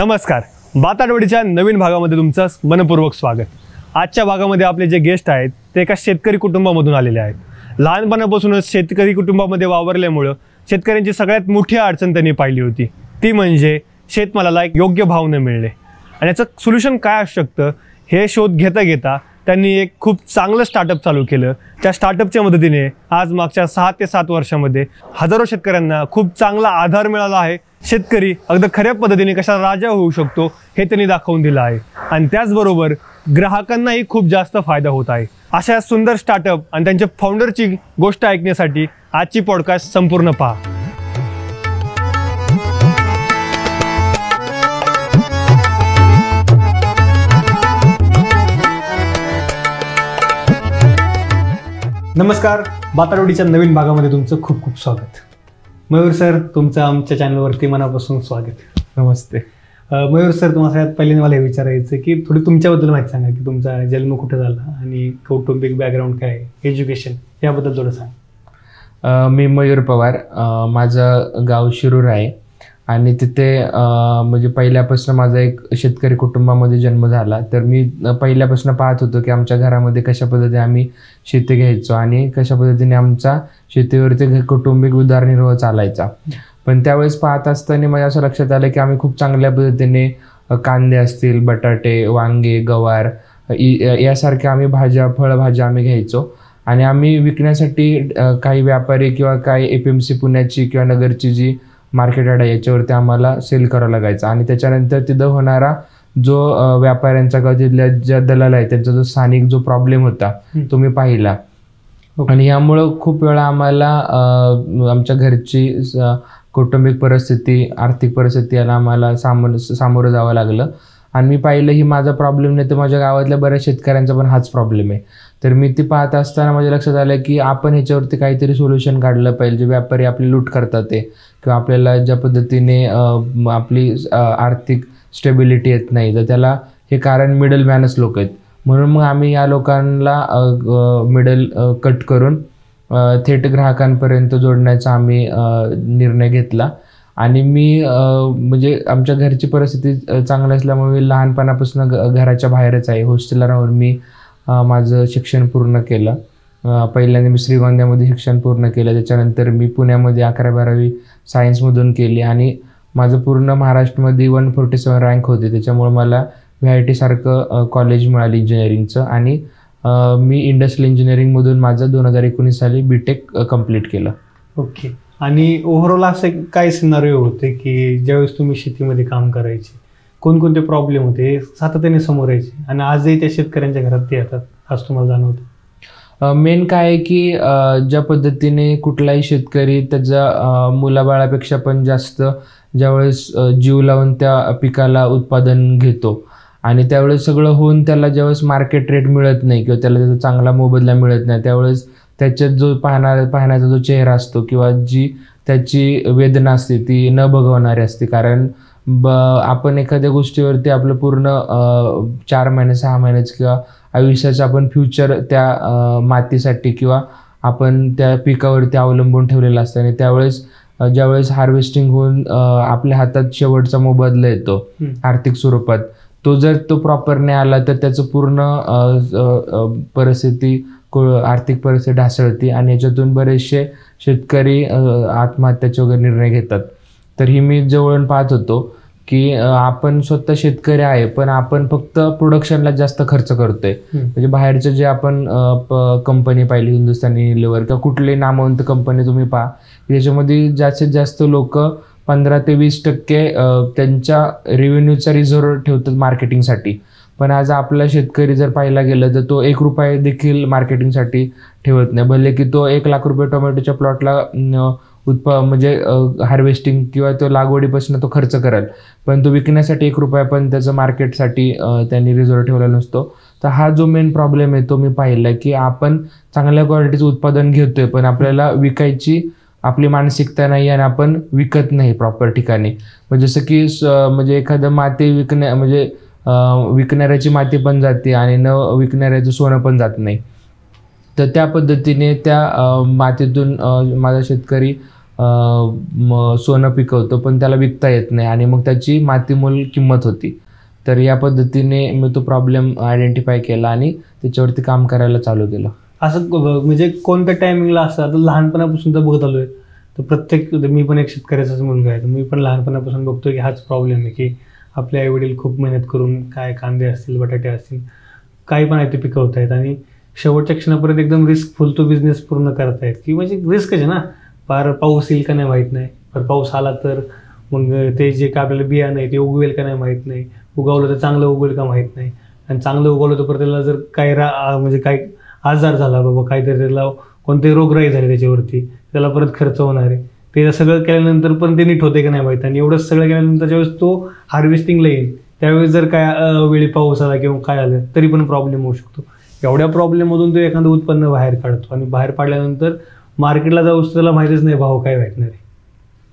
नमस्कार. बाताडवडीच्या नवीन भागामध्ये तुमचं मनपूर्वक स्वागत. आजच्या भागामध्ये आपले जे गेस्ट आहेत ते एका शेतकरी कुटुंबामधून आलेले आहेत. लहानपणापासूनच शेतकरी कुटुंबामध्ये वावरल्यामुळे शेतकऱ्यांची सगळ्यात मोठी अडचण त्यांनी पाहिली होती, ती म्हणजे शेतमालाला एक योग्य भाव न मिळणे. आणि याचं सोल्युशन काय असू शकतं हे शोध घेता घेता त्यांनी एक खूप चांगलं स्टार्टअप चालू केलं. त्या स्टार्टअपच्या मदतीने आज मागच्या 6 ते 7 वर्षांमध्ये हजारो शेतकऱ्यांना खूप चांगला आधार मिळाला आहे. शेतकरी अगदी खऱ्या पद्धतीने कशा राजा होऊ शकतो हे त्यांनी दाखवून दिलं आहे. आणि त्याचबरोबर ग्राहकांनाही खूप जास्त फायदा होत आहे. अशा सुंदर स्टार्टअप आणि त्यांच्या फाउंडरची गोष्ट ऐकण्यासाठी आजची पॉडकास्ट संपूर्ण पहा. नमस्कार. बाताडवडीच्या नवीन भागामध्ये तुमचं खूप खूप स्वागत. मयूर सर, तुमचं आमच्या चॅनलवरती मनापासून स्वागत. नमस्ते. मयूर सर, तुम्हाला सगळ्यात पहिल्यांदा मला हे विचारायचं की थोडी तुमच्याबद्दल माहिती सांगा की तुमचा जन्म कुठे झाला आणि कौटुंबिक बॅकग्राऊंड काय आहे, एज्युकेशन याबद्दल थोडं सांगा. मी मयूर पवार. माझं गाव शिरूर आहे आणि तिथे म्हणजे पहिल्यापासून माझा एक शेतकरी कुटुंबामध्ये जन्म झाला. तर मी पहिल्यापासून पाहत होतो की आमच्या घरामध्ये कशा पद्धतीने आम्ही शेती घ्यायचो आणि कशा पद्धतीने आमचा शेतीवरती कौटुंबिक उदरनिर्वाह चालायचा. पण त्यावेळेस पाहत असताना माझ्या असं लक्षात आलं की आम्ही खूप चांगल्या पद्धतीने कांदे असतील, बटाटे, वांगे, गवार यासारख्या आम्ही भाज्या, फळभाज्या आम्ही घ्यायचो आणि आम्ही विकण्यासाठी काही व्यापारी किंवा काही APMC पुण्याची किंवा नगरची जी मार्केट यार्ड आहे याच्यावरती आम्हाला सेल करावं लागायचं. आणि त्याच्यानंतर तिथं होणारा जो व्यापाऱ्यांचा किंवा तिथल्या ज्या दलाल आहे त्यांचा जो स्थानिक जो प्रॉब्लेम होता तो मी पाहिला. आणि यामुळं खूप वेळा आम्हाला आमच्या घरची कौटुंबिक परिस्थिती, आर्थिक परिस्थिती याला आम्हाला सामोरं जावं लागलं. आणि मी पाहिलं ही माझा प्रॉब्लेम नाही तर माझ्या गावातल्या बऱ्याच शेतकऱ्यांचा पण हाच प्रॉब्लेम आहे. तर मी ती पाहत असताना माझ्या लक्षात आलं की आपण ह्याच्यावरती काहीतरी सोल्युशन काढलं पाहिजे. जे व्यापारी आपली लूट करतात ते किंवा आपल्याला ज्या पद्धतीने आपली आर्थिक स्टेबिलिटी येत नाही तर त्याला हे कारण मिडल मॅनच लोक आहेत. म्हणून मग आम्ही या लोकांना मिडल कट करून थेट ग्राहकांपर्यंत जोडण्याचा आम्ही निर्णय घेतला. आणि मी म्हणजे आमच्या घरची परिस्थिती चांगली असल्यामुळे मी लहानपणापासून घराच्या बाहेरच आहे. हॉस्टेलला राहून मी माझं शिक्षण पूर्ण केलं. पहिल्यांदा मी श्रीगोंद्यामध्ये शिक्षण पूर्ण केलं. त्याच्यानंतर मी पुण्यामध्ये 11वी-12वी सायन्समधून केली आणि माझं पूर्ण महाराष्ट्रामध्ये 147 रँक होते. त्याच्यामुळे मला VIT सारखं कॉलेज मिळालं इंजिनिअरिंगचं आणि मी इंडस्ट्रियल इंजिनिअरिंगमधून माझं 2019 साली BTech कंप्लीट केलं. ओके. आणि ओव्हरऑल असे काय सिनारिओ होते की ज्यावेळेस तुम्ही शेतीमध्ये काम करायचे, कोणकोणते प्रॉब्लेम होते सातत्याने समोर यायचे आणि आजही त्या शेतकऱ्यांच्या घरात ते येतात असं तुम्हाला जाणवतं? मेन काय आहे की ज्या पद्धतीने कुठलाही शेतकरी त्याच्या मुलाबाळापेक्षा पण जास्त ज्यावेळेस जीव लावून त्या पिकाला उत्पादन घेतो आणि त्यावेळेस सगळं होऊन त्याला ज्यावेळेस मार्केट रेट मिळत नाही किंवा त्याला त्याचा चांगला मोबदला मिळत नाही त्यावेळेस त्याच्यात जो पाहण्याचा जो चेहरा असतो किंवा जी त्याची वेदना असते ती न बघवणारी असते. कारण आपण एखाद्या गोष्टीवरती आपलं पूर्ण 4 महिने 6 महिन्याचं किंवा आयुष्याचं आपण फ्युचर त्या मातीसाठी किंवा आपण त्या पिकावरती अवलंबून ठेवलेलं असतं. आणि त्यावेळेस ज्यावेळेस हार्वेस्टिंग होऊन आपल्या हातात शेवटचा मोबदला येतो आर्थिक स्वरूपात, तो जर तो प्रॉपर नाही आला तर त्याचं पूर्ण आर्थिक परिस्थिती ढासळते आणि याच्यातून बरेचसे शेतकरी आत्महत्याचे वगैरे निर्णय घेतात. तर ही मी जवळून पाहत होतो की आपण स्वतः शेतकरी आहे पण आपण फक्त प्रोडक्शनला जास्त खर्च करतोय. म्हणजे बाहेरचे जे आपण कंपनी पाहिली, हिंदुस्थानी युनिलिव्हर किंवा कुठलीही नामवंत कंपनी तुम्ही पहा, त्याच्यामध्ये जास्तीत जास्त लोक 15 ते 20% त्यांच्या रेव्हेन्यूचा रिझर्व्ह ठेवतात मार्केटिंगसाठी. पण आज आपला शेतकरी जर पाहायला गेलं तर तो 1 रुपया देखील मार्केटिंगसाठी ठेवत नाही. भले की तो 1 लाख रुपये टोमॅटोच्या प्लॉटला म्हणजे हार्वेस्टिंग किंवा तो लागवडीपासून तो खर्च करेल पण तो विकण्यासाठी 1 रुपया पण त्याचं मार्केटसाठी त्यांनी रिझर्व्ह ठेवला नसतो. तर हा जो मेन प्रॉब्लेम आहे तो मी पाहिला की आपण चांगल्या क्वालिटीचं उत्पादन घेतोय पण आपल्याला विकायची आपली मानसिकता नाही आणि आपण विकत नाही प्रॉपर ठिकाणी. म्हणजे जसं की म्हणजे एखादं माती विकणाऱ्याची माती पण जाते आणि न विकणाऱ्याचं सोनं पण जात नाही. तर त्या पद्धतीने त्या मातीतून माझा शेतकरी सोनं पिकवतो पण त्याला विकता येत नाही आणि मग त्याची मातीमोल किंमत होती. तर या पद्धतीने मी तो प्रॉब्लेम आयडेंटिफाय केला आणि त्याच्यावरती काम करायला चालू केलं. असं म्हणजे कोणत्या टायमिंगला असं आता लहानपणापासून तर बघत आलोय तर प्रत्येक, मी पण एक शेतकऱ्याचाच मुलगा आहे तर मी पण लहानपणापासून बघतोय की हाच प्रॉब्लेम आहे की आपले आईवडील खूप मेहनत करून काय कांदे असतील, बटाटे असतील, काही पण आहे ते पिकवत आहेत आणि शेवटच्या क्षणापर्यंत एकदम रिस्कफुल तो बिझनेस पूर्ण करतायत की म्हणजे रिस्कच आहे ना. फार पाऊस येईल का नाही माहीत नाही, पण पाऊस आला तर मग ते जे काय आपल्याला बियाणं आहे ते उगवेल का नाही माहीत नाही, उगवलं तर चांगलं उगवेल का माहीत नाही, आणि चांगलं उगवलं तर परत त्याला जर काही म्हणजे काही आजार झाला बाबा, काहीतरी त्याला कोणते रोगराई झाली त्याच्यावरती, त्याला परत खर्च होणार आहे. ते सगळं केल्यानंतर पण ते नीट होते का नाही माहीत. आणि एवढंच सगळं केल्यानंतर ज्यावेळेस तो हार्वेस्टिंगला येईल त्यावेळेस जर काय वेळी पाऊस आला किंवा काय आलं तरी पण प्रॉब्लेम होऊ शकतो. एवढ्या प्रॉब्लेममधून तो एखादं उत्पन्न बाहेर काढतो आणि बाहेर पाडल्यानंतर मार्केटला जाऊस त्याला माहितीच नाही भाव काय भेटणार आहे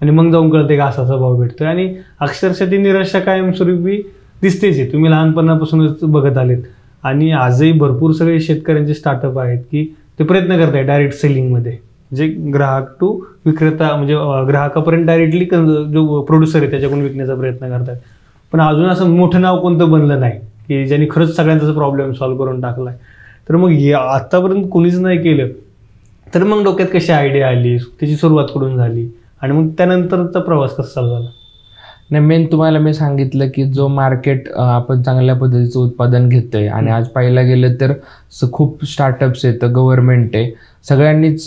आणि मग जाऊन कळते का असा भाव भेटतोय आणि अक्षरशः ती निराशा कायमस्वरूपी दिसतेच आहे. तुम्ही लहानपणापासूनच बघत आलेत आणि आजही भरपूर सगळे शेतकऱ्यांचे स्टार्टअप आहेत की ते प्रयत्न करत आहेत डायरेक्ट सेलिंगमध्ये, जे ग्राहक टू विक्रेता म्हणजे ग्राहकापर्यंत डायरेक्टली जो प्रोड्युसर आहे त्याच्याकडून विकण्याचा प्रयत्न करतात. पण अजून असं मोठं नाव कोणतं बनलं नाही की ज्यांनी खरंच सगळ्यांचा प्रॉब्लेम सॉल्व्ह करून टाकला आहे. तर मग आत्तापर्यंत कोणीच नाही केलं तर मग डोक्यात कशी आयडिया आली, त्याची सुरुवात कुठून झाली आणि मग त्यानंतरचा प्रवास कसा चालू झाला? नाही, मेन तुम्हाला मी सांगितलं की जो मार्केट आपण चांगल्या पद्धतीचं उत्पादन घेतोय आणि आज पाहायला गेलं तर खूप स्टार्टअप्स आहेत, गव्हर्नमेंट आहे, सगळ्यांनीच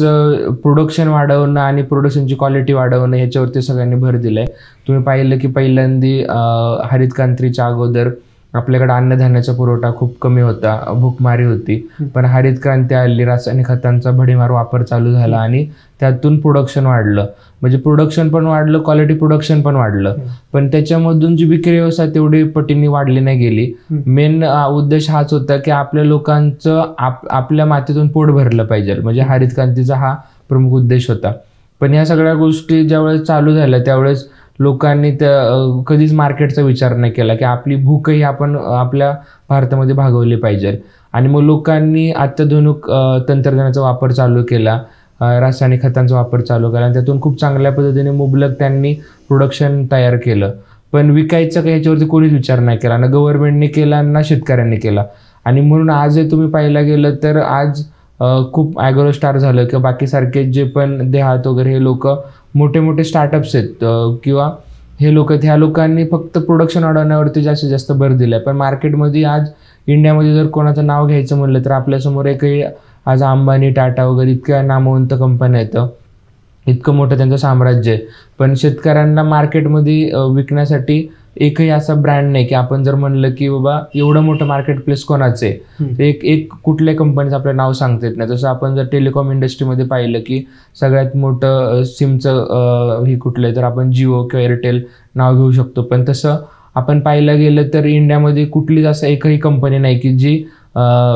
प्रोडक्शन वाढवणं आणि प्रोडक्शनची क्वालिटी वाढवणं ह्याच्यावरती सगळ्यांनी भर दिलाय. तुम्ही पाहिलं की पहिल्यांदा हरित क्रांतीच्या अगोदर आपल्याकडे अन्नधान्याचा पुरवठा खूप कमी होता, भूकमारी होती, पण हरित क्रांती आली, रासायनिक खतांचा भडीमार वापर चालू झाला आणि त्यातून प्रोडक्शन वाढलं. म्हणजे प्रोडक्शन पण वाढलं, क्वालिटी प्रोडक्शन पण वाढलं, पण त्याच्यामधून जी विक्री व्यवस्था तेवढी पटीने वाढली नाही गेली. मेन उद्देश हाच होता की आपल्या लोकांचं आपल्या मातीतून पोट भरलं पाहिजे, म्हणजे हरित क्रांतीचा हा प्रमुख उद्देश होता. पण ह्या सगळ्या गोष्टी ज्यावेळेस चालू झाल्या त्यावेळेस लोकांनी त्या कधीच मार्केटचा विचार नाही केला की आपली भूकही आपण आपल्या भारतामध्ये भागवली पाहिजे. आणि मग लोकांनी अत्याधुनिक तंत्रज्ञानाचा वापर चालू केला, रासायनिक खतांचा वापर चालू केला आणि त्यातून खूप चांगल्या पद्धतीने मुबलक त्यांनी प्रोडक्शन तयार केलं. पण विकायचं काही ह्याच्यावरती कोणीच विचार नाही केला, ना गव्हर्नमेंटने केला ना शेतकऱ्यांनी केला. आणि म्हणून आजही तुम्ही पाहायला गेलं तर आज खूप ॲग्रो स्टार झालं किंवा बाकीसारखे जे पण देहात वगैरे हे लोक मोठे मोठे स्टार्टअप्स आहेत किंवा हे लोक ह्या लोकांनी फक्त प्रोडक्शन वाढवण्यावरती जास्तीत जास्त भर दिला आहे. पण मार्केटमध्ये आज इंडियामध्ये जर कोणाचं नाव घ्यायचं म्हणलं तर आपल्यासमोर एकही आज अंबानी, टाटा वगैरे इतक्या नामवंत कंपन्या आहेत, इतकं मोठं त्यांचं साम्राज्य आहे. पण शेतकऱ्यांना मार्केटमध्ये विकण्यासाठी एकही असा ब्रँड नाही की आपण जर म्हणलं की बाबा एवढं मोठं मार्केट प्लेस कोणाचं आहे, एक कुठल्या कंपनीचं आपलं नाव सांगता येत नाही. तसं आपण जर टेलिकॉम इंडस्ट्रीमध्ये पाहिलं की सगळ्यात मोठं सिमचं ही कुठलं आहे तर आपण जिओ किंवा एअरटेल नाव घेऊ शकतो. पण तसं आपण पाहायला गेलं तर इंडियामध्ये कुठलीच असं एकही कंपनी नाही की जी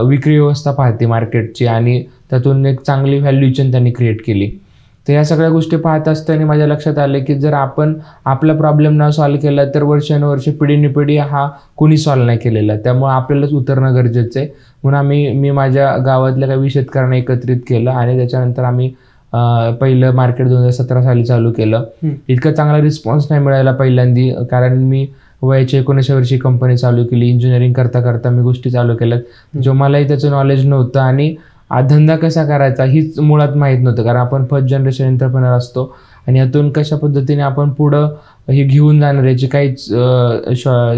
विक्री व्यवस्था पाहते मार्केटची आणि त्यातून एक चांगली व्हॅल्यू चेन त्यांनी क्रिएट केली. तर या सगळ्या गोष्टी पाहत असताना माझ्या लक्षात आले की जर आपण आपला प्रॉब्लेम न सॉल्व्ह केला तर वर्षानुवर्षे पिढीनपिढी हा कोणी सॉल्व्ह नाही केलेला. त्यामुळे आपल्यालाच उतरणं गरजेचं आहे. म्हणून मी माझ्या गावातल्या काही शेतकऱ्यांना एकत्रित केलं आणि त्याच्यानंतर आम्ही पहिलं मार्केट 2017 साली चालू केलं. इतका चांगला रिस्पॉन्स नाही मिळाला पहिल्यांदा, कारण मी वयाच्या 19 वर्षी कंपनी चालू केली. इंजिनिअरिंग करता करता मी गोष्टी चालू केल्यात जो मलाही त्याचं नॉलेज नव्हतं आणि धंदा कसा करायचा हीच मुळात माहीत नव्हतं, कारण आपण फर्स्ट जनरेशन एंटरप्रेनर असतो आणि यातून कशा पद्धतीने आपण पुढं हे घेऊन जाणार याची काहीच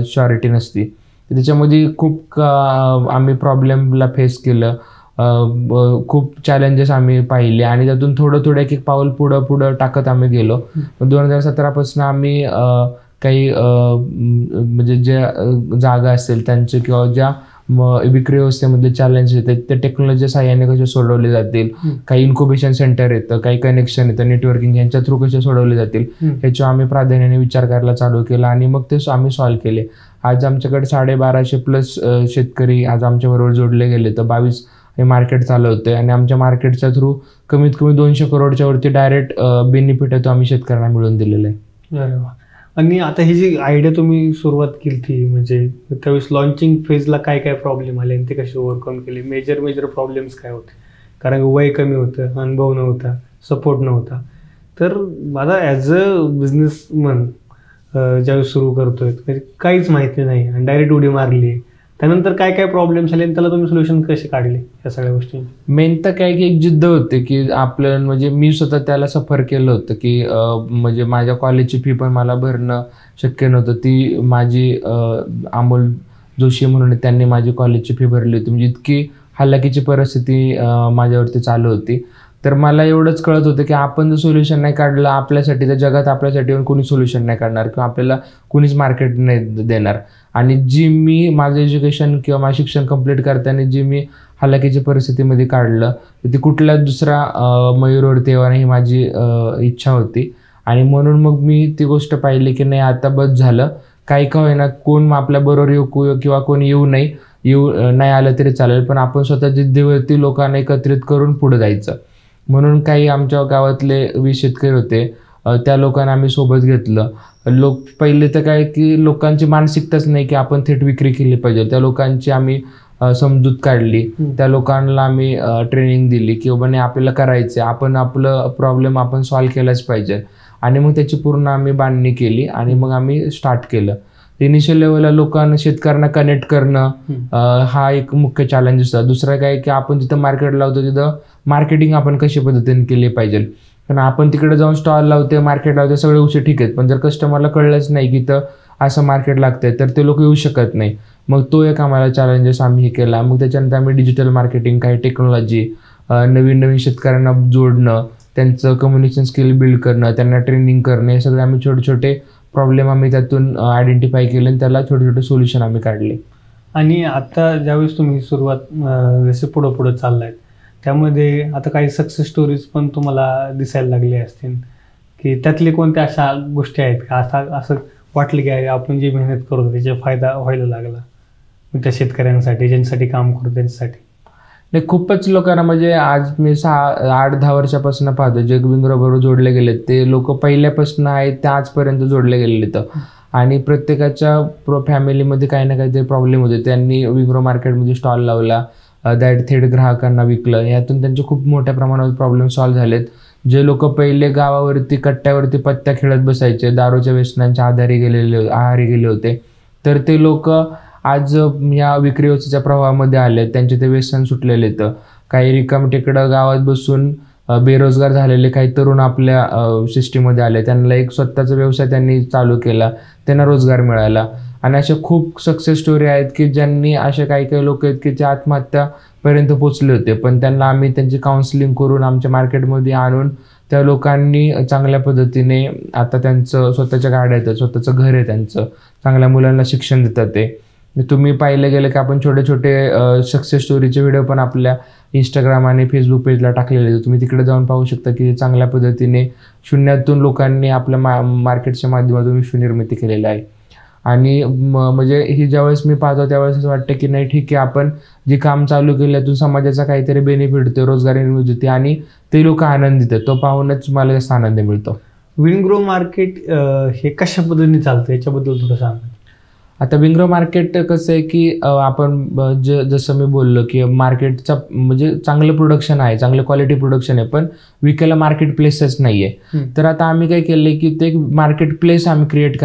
श्युरिटी नसती. त्याच्यामध्ये खूप आम्ही प्रॉब्लेमला फेस केलं, खूप चॅलेंजेस आम्ही पाहिले आणि त्यातून थोडं एक पाऊल पुढं टाकत आम्ही गेलो. 2017 पासून आम्ही काही म्हणजे ज्या जागा असतील त्यांचे किंवा ज्या विक्री व्यवस्थेमधले चॅलेंज येतात ते टेक्नॉलॉजीच्या साहाय्याने कसे सोडवले जातील, काही इन्क्युबेशन सेंटर येतं, काही कनेक्शन येतं, नेटवर्किंग यांच्या थ्रू कसे सोडवले जातील ह्याच्यावर आम्ही प्राधान्याने विचार करायला चालू केला आणि मग ते आम्ही सॉल्व्ह केले. आज आमच्याकडे 1250+ शेतकरी आज आमच्याबरोबर जोडले गेले, तर 22 हे मार्केट चालवतोय आणि आमच्या मार्केटच्या थ्रू कमीत कमी 200 करोडच्या वरती डायरेक्ट बेनिफिट आहे तो आम्ही शेतकऱ्यांना मिळवून दिलेला आहे. अरे वा. आणि आता ही जी आयडिया तुम्ही सुरुवात केली ती म्हणजे त्यावेळेस लॉन्चिंग फेजला काय काय प्रॉब्लेम आले आणि ते कसे ओव्हरकम केले? मेजर प्रॉब्लेम्स काय होते? कारण वय कमी होतं, अनुभव नव्हता, सपोर्ट नव्हता. तर माझा ॲज अ बिझनेसमन ज्यावेळेस सुरू करतोय काहीच माहिती नाही आणि डायरेक्ट उडी मारली, त्यानंतर काय काय प्रॉब्लेम्स आले आणि त्याला तुम्ही सोल्युशन कसे काढले या सगळ्या गोष्टी? मेन तर काय की एक जिद्द होते की आपलं म्हणजे मी स्वतः त्याला सफर केलं होतं की म्हणजे माझ्या कॉलेजची फी पण मला भरणं शक्य नव्हतं. ती माझी अमोल जोशी म्हणून त्यांनी माझी कॉलेजची फी भरली होती. म्हणजे इतकी हालाकीची परिस्थिती माझ्यावरती चालू होती. तर मला एवढंच कळत होतं की आपण जर सोल्युशन नाही काढलं आपल्यासाठी, तर जगात आपल्यासाठी येऊन कोणी सोल्युशन नाही काढणार किंवा आपल्याला कोणीच मार्केट नाही देणार. आणि जी मी माझं एज्युकेशन किंवा माझं शिक्षण कंप्लीट करताना जी मी हालाकीच्या परिस्थितीमध्ये काढलं, तर ती कुठल्याच दुसरा मयूरवरती येणार ही माझी इच्छा होती. आणि म्हणून मग मी ती गोष्ट पाहिली की नाही आता बस झालं, काही का होईना कोण आपल्याबरोबर येऊ किंवा कोणी येऊ नाही आलं तरी चालेल, पण आपण स्वतः जिद्दीवरती लोकांना एकत्रित करून पुढे जायचं. म्हणून काही आमच्या गावातले 20 शेतकरी होते, त्या लोकांना आम्ही सोबत घेतलं. पहिले तर काय की लोकांची मानसिकताच नाही की आपण थेट विक्री केली पाहिजे. त्या लोकांची आम्ही समजूत काढली, त्या लोकांना आम्ही ट्रेनिंग दिली की बाबा नाही आपल्याला करायचं, आपण आपलं प्रॉब्लेम आपण सॉल्व्ह केलाच पाहिजे. आणि मग त्याची पूर्ण आम्ही बांधणी केली आणि मग आम्ही स्टार्ट केलं. इनिशियल लेवलला लोकांना शेतकऱ्यांना कनेक्ट करणं हा एक मुख्य चॅलेंज असतो. दुसरं काय की आपण जिथं मार्केट लावतो तिथं मार्केटिंग आपण कशा पद्धतीने केली पाहिजे. कारण आपण तिकडे जाऊन स्टॉल लावते, मार्केट लावते, सगळे गोष्टी ठीक आहेत, पण जर कस्टमरला कळलंच नाही की तर असं मार्केट लागतंय तर ते लोक येऊ शकत नाही. मग तो एक आम्हाला चॅलेंजेस आम्ही हे केला. मग त्याच्यानंतर आम्ही डिजिटल मार्केटिंग, काही टेक्नॉलॉजी, नवीन शेतकऱ्यांना जोडणं, त्यांचं कम्युनिकेशन स्किल बिल्ड करणं, त्यांना ट्रेनिंग करणं, हे सगळे आम्ही छोटे छोटे प्रॉब्लेम आम्ही त्यातून आयडेंटिफाय केले आणि त्याला छोटे छोटे सोल्युशन आम्ही काढले. आणि आता ज्यावेळेस तुम्ही सुरुवात जसे पुढं चाललाय त्यामध्ये आता काही सक्सेस स्टोरीज पण तुम्हाला दिसायला लागले असतील, की त्यातले कोणत्या अशा गोष्टी आहेत का असं वाटलं की आपण जी मेहनत करतो त्याचा फायदा व्हायला लागला त्या शेतकऱ्यांसाठी, ज्यांच्यासाठी काम करतो त्यांच्यासाठी? नाही, खूपच लोकांना म्हणजे आज मी 8-10 वर्षापासून पाहतो जे विंग्रोबरोबर जोडले गेले ते लोक पहिल्यापासून आहेत त्या आजपर्यंत जोडले गेलेले तर. आणि प्रत्येकाच्या फॅमिलीमध्ये काही ना काहीतरी प्रॉब्लेम होते. त्यांनी विंग्रो मार्केटमध्ये स्टॉल लावला, थेट ग्राहकांना विकलं, यातून त्यांचे खूप मोठ्या प्रमाणात प्रॉब्लेम सॉल्व्ह झालेत. जे लोक पहिले गावावरती कट्ट्यावरती पत्त्या खेळत बसायचे, दारूच्या व्यसनांच्या आहारी गेले होते, तर ते लोक आज या विक्री व्यवस्थेच्या प्रवाहामध्ये आले, त्यांचे ते व्यसन सुटलेले. तर काही रिकाम टेकडं गावात बसून बेरोजगार झालेले काही तरुण आपल्या सिस्टीममध्ये आले, त्यांना एक स्वतःचा व्यवसाय त्यांनी चालू केला, त्यांना रोजगार मिळाला. आणि अशा खूप सक्सेस स्टोरी आहेत की ज्यांनी असे काही लोक आहेत की ते आत्महत्यापर्यंत पोचले होते, पण त्यांना आम्ही त्यांची काउन्सिलिंग करून आमच्या मार्केटमध्ये आणून त्या लोकांनी चांगल्या पद्धतीने आता त्यांचं स्वतःच्या गाड्या आहेत, स्वतःचं घर आहे त्यांचं, चांगल्या मुलांना शिक्षण देतात. ते तुम्ही पाहिलं गेलं की आपण छोटे छोटे सक्सेस स्टोरीचे व्हिडिओ पण आपल्या इंस्टाग्राम आणि फेसबुक पेजला टाकलेले, तुम्ही तिकडे जाऊन पाहू शकता की चांगल्या पद्धतीने शून्यातून लोकांनी आपल्या मार्केटच्या माध्यमातून विश्वनिर्मिती केलेली आहे. आणि म्हणजे ही ज्यावेळेस मी पाहतो त्यावेळेस असं वाटतं की नाही ठीक आहे, आपण जे काम चालू केलं त्यातून समाजाचा काहीतरी बेनिफिट होते, रोजगार निर्मिती होते आणि ते लोक आनंदित आहेत, तो पाहूनच मला जास्त आनंद मिळतो. विंग्रो मार्केट हे कशा पद्धतीने चालतं याच्याबद्दल थोडं सांगा. आता विंग्रो मार्केट कसं आहे की आपण जसं मी बोललो की मार्केटचा म्हणजे चांगलं प्रोडक्शन आहे, चांगलं क्वालिटी प्रोडक्शन आहे, पण विकायला मार्केट प्लेसच नाही आहे. तर आता आम्ही काय केलं की ते मार्केट प्लेस आम्ही क्रिएट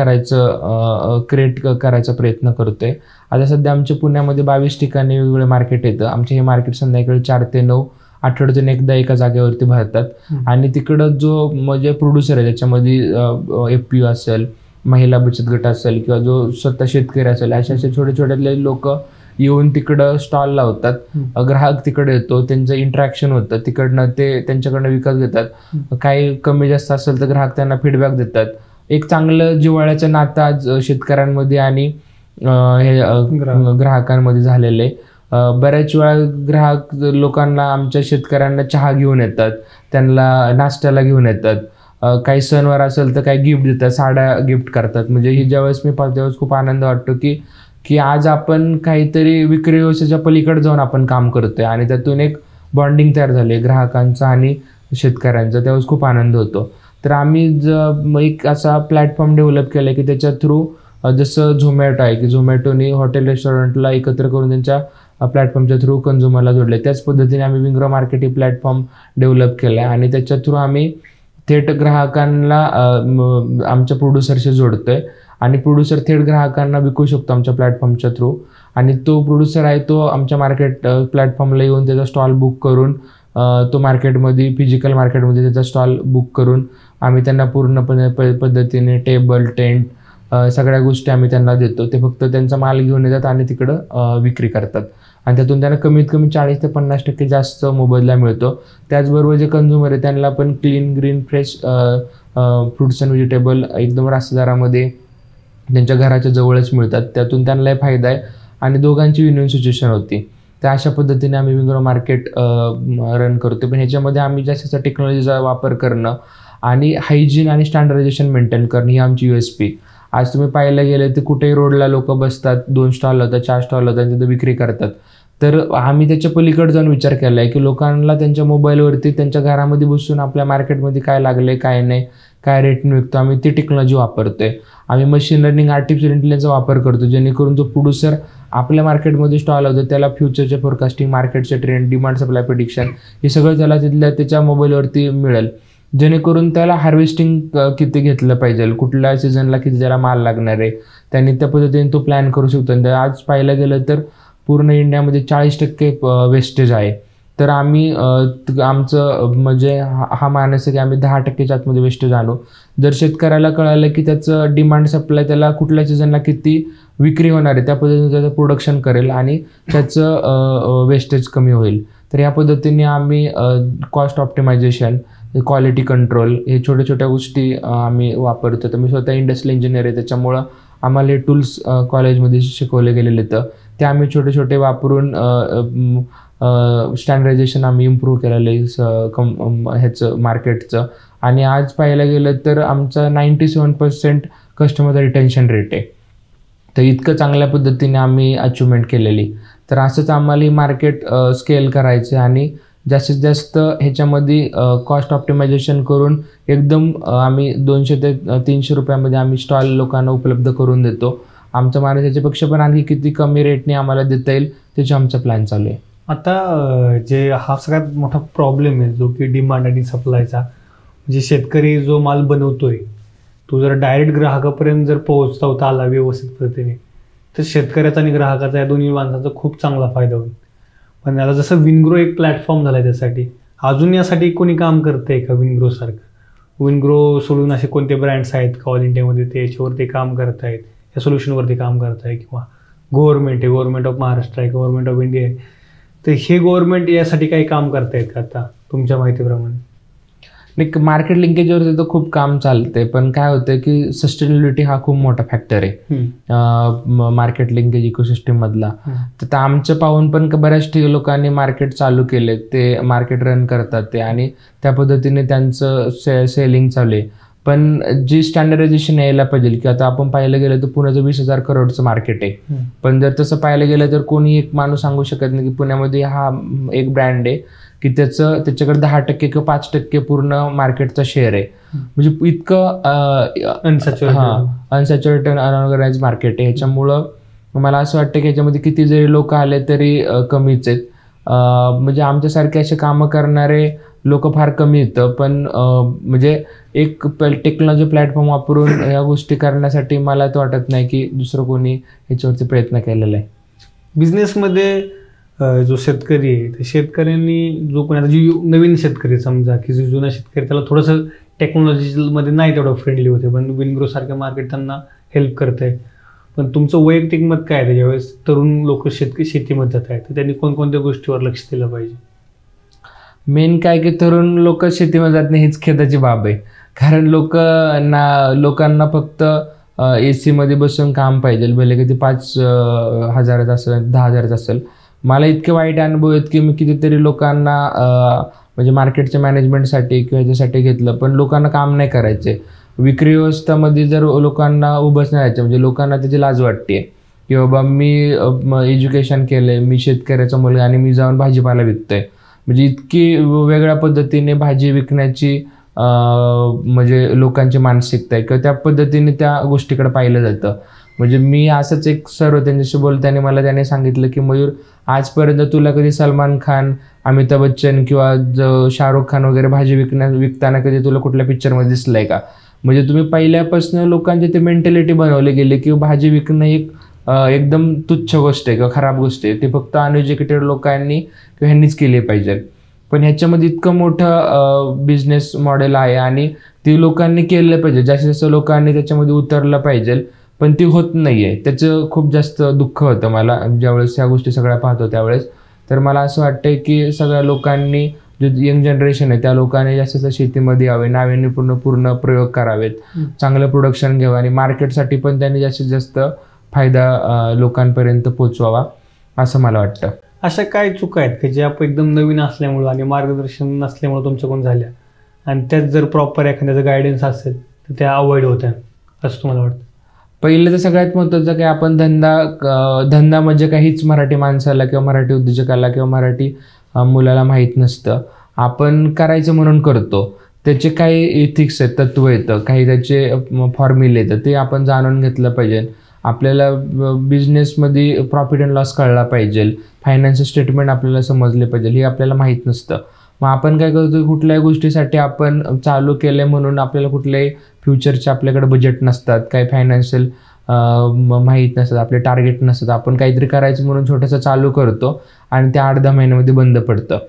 करायचा प्रयत्न करतोय. आता सध्या आमच्या पुण्यामध्ये 22 ठिकाणी वेगवेगळे मार्केट येतं. आमचे हे मार्केट संध्याकाळी 4 ते 9 आठवड्यातून एकदा एका जागेवरती भरतात. आणि तिकडं जो म्हणजे प्रोड्युसर आहे त्याच्यामध्ये FPO असेल, महिला बचत गट असेल किंवा जो स्वतः शेतकरी असेल, अशा छोटे छोट्यातले लोक येऊन तिकडं स्टॉल लावतात, ग्राहक तिकडे येतो, त्यांचं इंटरॅक्शन होतं, तिकडनं ते त्यांच्याकडनं विकत घेतात. काही कमी जास्त असेल तर ग्राहक त्यांना फीडबॅक देतात. एक चांगलं जिव्हाळ्याचं नातं आज शेतकऱ्यांमध्ये आणि हे ग्राहकांमध्ये झालेलं आहे. बऱ्याच वेळा ग्राहक लोकांना आमच्या शेतकऱ्यांना चहा घेऊन येतात, त्यांना नाश्त्याला घेऊन येतात, काही सणवार असेल तर काही गिफ्ट देतात, साड्या गिफ्ट करतात. म्हणजे ही ज्यावेळेस मी पाहतो त्यावेळेस खूप आनंद वाटतो की आज आपण काहीतरी विक्री व्यवस्थेच्या पलीकडे जाऊन आपण काम करतोय आणि त्यातून एक बॉन्डिंग तयार झाले ग्राहकांचा आणि शेतकऱ्यांचा, त्यावेळेस खूप आनंद होतो. तर आम्ही एक असा प्लॅटफॉर्म डेव्हलप केला की त्याच्या थ्रू जसं झोमॅटो आहे की झोमॅटोनी हॉटेल रेस्टॉरंटला एकत्र करून त्यांच्या प्लॅटफॉर्मच्या थ्रू कंझ्युमरला जोडले, त्याच पद्धतीने आम्ही विंग्रो मार्केट ही प्लॅटफॉर्म डेव्हलप केला आणि त्याच्या थ्रू आम्ही थेट ग्राहकांना आमच्या प्रोड्युसरशी जोडतोय आणि प्रोड्युसर थेट ग्राहकांना विकू शकतो आमच्या प्लॅटफॉर्मच्या थ्रू. आणि तो प्रोड्युसर आहे तो आमच्या मार्केट प्लॅटफॉर्मला येऊन त्याचा स्टॉल बुक करून तो मार्केटमध्ये फिजिकल मार्केटमध्ये त्याचा स्टॉल बुक करून आम्ही त्यांना पूर्णपणे पद्धतीने टेबल टेंट सगळ्या गोष्टी आम्ही त्यांना देतो. ते फक्त त्यांचा माल घेऊन येतात आणि तिकडं विक्री करतात आणि त्यातून त्यांना कमीत कमी 40 ते 50% जास्त मोबदला मिळतो. त्याचबरोबर जे कंझ्युमर आहे त्यांना पण clean green fresh fruits and vegetable एकदम रास्त दरामध्ये त्यांच्या घराच्या जवळच मिळतात. त्यातून त्यांनाही फायदा आहे आणि दोघांची विन विन सिच्युएशन होती. तर अशा पद्धतीने आम्ही विंग्रो मार्केट रन करतो. पण ह्याच्यामध्ये आम्ही जास्त टेक्नॉलॉजीचा वापर करणं आणि हायजीन आणि स्टँडर्डायझेशन मेंटेन करणं ही आमची USP. आज तुम्ही पाहायला गेले तर कुठेही रोडला लोक बसतात, 2 स्टॉल होतात, 4 स्टॉल होतात, तिथं विक्री करतात. तर आम्ही त्याच्या पलीकडे जाऊन विचार केला आहे की लोकांना त्यांच्या मोबाईलवरती त्यांच्या घरामध्ये बसून आपल्या मार्केटमध्ये काय लागले काय नाही काय रेटने विकतो आम्ही ती टेक्नॉलॉजी वापरतोय. आम्ही मशीन लर्निंग आर्टिफिशियल इंटेलिजन्सचा वापर करतो जेणेकरून तो प्रोड्युसर आपल्या मार्केटमध्ये स्टॉल होतो त्याला फ्युचरचे फोरकास्टिंग, मार्केटचे ट्रेंड, डिमांड सप्लाय प्रिडिक्शन हे सगळं त्याला त्याच्या मोबाईलवरती मिळेल. जेणेकरून त्याला हार्वेस्टिंग किती घेतलं पाहिजे, कुठल्या सीझनला किती त्याला माल लागणार आहे, त्यांनी त्या पद्धतीने तो प्लॅन करू शकतो. आणि आज पाहायला गेलं तर पूर्ण इंडियामध्ये 40% वेस्टेज आहे. तर आम्ही आमचं म्हणजे हा मानस आहे की आम्ही 10%च्या आतमध्ये वेस्टेज आणू. जर शेतकऱ्याला कळालं की त्याचं डिमांड सप्लाय त्याला कुठल्या सीझनला किती विक्री होणार आहे त्या पद्धतीने त्याचं प्रोडक्शन करेल आणि त्याचं वेस्टेज कमी होईल. तर या पद्धतीने आम्ही कॉस्ट ऑप्टिमायझेशन, क्वालिटी कंट्रोल हे छोट्या छोट्या गोष्टी आम्ही वापरतो. तर मी स्वतः इंडस्ट्रियल इंजिनियर आहे त्याच्यामुळं आम्हाला हे टूल्स कॉलेजमध्ये शिकवले गेलेले तर ते आम्ही छोटे छोटे वापरून स्टँडर्डायझेशन आम्ही इम्प्रूव्ह केलेलं आहे ह्याचं मार्केटचं. आणि आज पाहायला गेलं तर आमचा 97% कस्टमरचा रिटेन्शन रेट आहे. तर इतकं चांगल्या पद्धतीने आम्ही अचिव्हमेंट केलेली. तर असंच आम्हाला मार्केट स्केल करायचं आणि जास्तीत जास्त ह्याच्यामध्ये कॉस्ट ऑप्टिमायझेशन करून एकदम आम्ही 200 ते 300 रुपयामध्ये आम्ही स्टॉल लोकांना उपलब्ध करून देतो. आमचं माणूस याच्यापेक्षा पण आणखी किती कमी रेटने आम्हाला देता येईल त्याचा आमचा प्लॅन चालू आहे. आता जे हा सगळ्यात मोठा प्रॉब्लेम आहे जो की डिमांड आणि सप्लायचा, म्हणजे शेतकरी जो माल बनवतोय तो जर डायरेक्ट ग्राहकापर्यंत जर पोहोचवता आला व्यवस्थित पद्धतीने तर शेतकऱ्याचा आणि ग्राहकाचा या दोन्ही माणसाचा खूप चांगला फायदा होईल. पण याला जसं विनग्रो एक प्लॅटफॉर्म झाला आहे त्यासाठी, अजून यासाठी कोणी काम करतंय का विनग्रो सारखं? विनग्रो सोडून असे कोणते ब्रँड्स आहेत का ऑल इंडियामध्ये ते याच्यावरती काम करत आहेत, या सोल्युशनवरती काम करत आहे? किंवा गव्हर्नमेंट आहे, गव्हर्नमेंट ऑफ महाराष्ट्र आहे, गव्हर्नमेंट ऑफ इंडिया आहे, तर हे गव्हर्नमेंट यासाठी काही काम करतायत का आता तुमच्या माहितीप्रमाणे? नाही, मार्केट लिंकेजवरती तर खूप काम चालतंय पण काय होतं की सस्टेनेबिलिटी हा खूप मोठा फॅक्टर आहे मार्केट लिंकेज इकोसिस्टम मधला. तर आमचं पाहून पण बऱ्याच लोकांनी मार्केट चालू केले, ते मार्केट रन करतात ते आणि त्या पद्धतीने त्यांचं सेलिंग चालू आहे. पण जी स्टँडर्डायझेशन यायला पाहिजे की आता आपण पाहायला गेलं तर पुण्याचं 20,000 करोडचं मार्केट आहे. पण जर तसं पाहायला गेलं तर कोणी एक माणूस सांगू शकत नाही की पुण्यामध्ये हा एक ब्रँड आहे की त्याच्याकडे 10% किंवा 5% पूर्ण मार्केटचा शेअर आहे. म्हणजे इतकं अनसॅच्युरेटेड अनऑर्गनाइज मार्केट आहे. ह्याच्यामुळं मला असं वाटतं की ह्याच्यामध्ये किती जरी लोक आले तरी कमीच आहेत. म्हणजे आमच्यासारखे असे कामं करणारे लोक फार कमी येतं. पण म्हणजे एक टेक्नॉलॉजी प्लॅटफॉर्म वापरून या गोष्टी करण्यासाठी मला तर वाटत नाही की दुसरं कोणी ह्याच्यावरती प्रयत्न केलेला आहे. बिझनेसमध्ये जो शेतकरी आहे त्या शेतकऱ्यांनी जो कोणी आता जी नवीन शेतकरी समजा की जो जुना शेतकरी त्याला थोडंसं टेक्नॉलॉजीमध्ये नाही तेवढं फ्रेंडली होते, पण विनग्रो सारखं मार्केट त्यांना हेल्प करत आहे. पण तुमचं वैयक्तिक मत काय आहे त्याच्यावेळेस? तरुण लोक शेतीमध्ये जात आहेत तर त्यांनी कोणकोणत्या गोष्टीवर लक्ष दिलं पाहिजे? मेन काय की तरुण लोक शेतीमध्ये जात नाही हीच खेदाची बाब आहे. कारण लोकांना फक्त AC मध्ये बसून काम पाहिजे, भले की ते 5,000 असेल 10,000 असेल. मला इतके वाईट अनुभव आहेत की मी कितीतरी लोकांना म्हणजे मार्केटच्या मॅनेजमेंटसाठी किंवा ह्याच्यासाठी घेतलं पण लोकांना काम नाही करायचे. विक्री व्यवस्थामध्ये जर लोकांना उभंच नाही राहायचं म्हणजे लोकांना त्याची लाज वाटते की बाबा मी एज्युकेशन केलंय, मी शेतकऱ्याचा मुलगा आणि मी जाऊन भाजीपाला विकतोय. म्हणजे इतकी वेगळ्या पद्धतीने भाजी विकण्याची म्हणजे लोकांची मानसिकता आहे किंवा त्या पद्धतीने त्या गोष्टीकडे पाहिलं जातं. म्हणजे मी असंच एक सर त्यांच्याशी बोलताना मला त्याने सांगितलं की मयूर, आजपर्यंत तुला कधी सलमान खान अमिताभ बच्चन किंवा शाहरुख खान वगैरे भाजी विकताना कधी तुला कुठल्या पिक्चरमध्ये दिसलंय का? म्हणजे तुम्ही पहिल्यापासून लोकांची ते मेंटॅलिटी बनवली गेली की भाजी विकणं एकदम तुच्छ गोष्ट आहे किंवा खराब गोष्ट आहे, ते फक्त अनएज्युकेटेड लोकांनी किंवा ह्यांनीच केली पाहिजे. पण ह्याच्यामध्ये इतकं मोठं बिझनेस मॉडेल आहे आणि ती लोकांनी केलं पाहिजे, जास्तीत जास्त लोकांनी त्याच्यामध्ये उतरलं पाहिजे, पण ती होत नाहीये. त्याचं खूप जास्त दुःख होतं मला ज्यावेळेस ह्या गोष्टी सगळ्या पाहतो त्यावेळेस. तर मला असं वाटतंय की सगळ्या लोकांनी, जे यंग जनरेशन आहे त्या लोकांनी जास्त शेतीमध्ये यावे, नाविन्यपूर्ण प्रयोग करावेत, चांगलं प्रोडक्शन घ्यावं आणि मार्केटसाठी पण त्यांनी जास्तीत जास्त फायदा लोकांपर्यंत पोचवावा असं मला वाटतं. अशा काय चुका आहेत की ज्या एकदम नवीन असल्यामुळं आणि मार्गदर्शन नसल्यामुळं तुमच्याकडून झाल्या आणि त्यात जर प्रॉपर एखाद्याचं गायडन्स असेल तर त्या अवॉइड होत्या असं तुम्हाला वाटतं? पहिलं तर सगळ्यात महत्त्वाचं की आपण धंदा म्हणजे काहीच मराठी माणसाला किंवा मराठी उद्योजकाला किंवा मराठी मुलाला माहीत नसतं. आपण करायचं म्हणून करतो, त्याचे काही इथिक्स आहेत, तत्व येतं, काही त्याचे फॉर्म्युले येतं, ते आपण जाणून घेतलं पाहिजे. आपल्याला बिझनेसमध्ये प्रॉफिट अँड लॉस कळला पाहिजे, फायनान्शियल स्टेटमेंट आपल्याला समजले पाहिजे, हे आपल्याला माहीत नसतं. मग आपण काय करतो, कुठल्याही गोष्टीसाठी आपण चालू केलं म्हणून आपल्याला कुठल्याही फ्युचरचे आपल्याकडे बजेट नसतात, काही फायनान्शियल माहीत नसतात, आपले टार्गेट नसतात. आपण काहीतरी करायचं म्हणून छोटंसं चालू करतो आणि ते 8-10 महिन्यामध्ये बंद पडतं.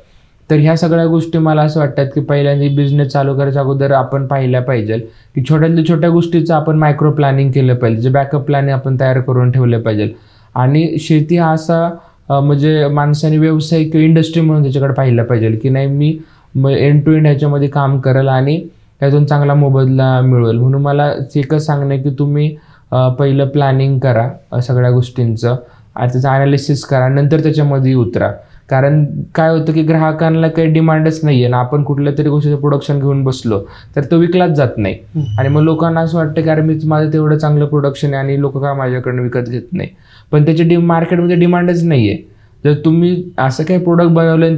तर ह्या सगळ्या गोष्टी मला असं वाटतात की पहिल्यांदा बिझनेस चालू करायच्या अगोदर आपण पाहिल्या पाहिजे की छोट्यातल्या छोट्या गोष्टीचं आपण मायक्रो प्लॅनिंग केलं पाहिजे, जे बॅकअप प्लॅनिंग आपण तयार करून ठेवले पाहिजे. आणि शेती हा असा म्हणजे माणसाने व्यवसाय किंवा इंडस्ट्री म्हणून त्याच्याकडे पाहिलं पाहिजे की नाही, मी एंड टू एंड ह्याच्यामध्ये काम करेल आणि त्यातून चांगला मोबदला मिळवेल. म्हणून मला एकच सांगणं आहे की तुम्ही पहिलं प्लॅनिंग करा सगळ्या गोष्टींचं, त्याचं ॲनालिसिस करा, नंतर त्याच्यामध्ये उतरा. कारण काय होतं की ग्राहकांना काही डिमांडच नाही आहे ना, आपण कुठल्या तरी गोष्टीचं प्रोडक्शन घेऊन बसलो तर तो विकलाच जात नाही. आणि मग लोकांना असं वाटतं की अरे माझं तेवढं चांगलं प्रोडक्शन आहे आणि लोक का माझ्याकडनं विकत घेत नाही, पण त्याची मार्केटमध्ये डिमांडच नाही आहे. जर तुम्ही असं काही प्रोडक्ट बनवलं आणि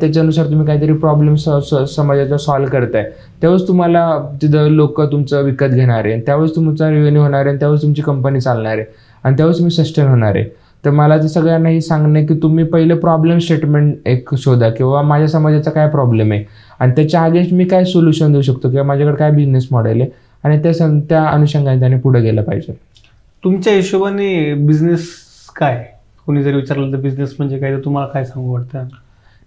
त्याच्यानुसार तुम्ही काहीतरी प्रॉब्लेम समाजाचा सॉल्व्ह करताय, त्यावेळेस तुम्हाला तिथं लोक तुमचं विकत घेणार आहे, त्यावेळेस तुमचा रेव्हेन्यू होणार आहे, त्यावेळेस तुमची कंपनी चालणार आहे आणि त्यावेळेस तुम्ही सस्टेन होणार आहे. तर मला ते सगळ्यांनाही सांगणं की तुम्ही पहिले प्रॉब्लेम स्टेटमेंट एक शोधा किंवा माझ्या समाजाचा काय प्रॉब्लेम आहे आणि त्याच्या अगेन्स्ट मी काय सोल्युशन देऊ शकतो किंवा माझ्याकडे काय बिझनेस मॉडेल आहे आणि त्या अनुषंगाने त्याने पुढे गेलं पाहिजे. तुमच्या हिशोबाने बिझनेस काय, कोणी जर विचारलं तर बिझनेस म्हणजे काय, तर तुम्हाला काय सांगू वाटतं?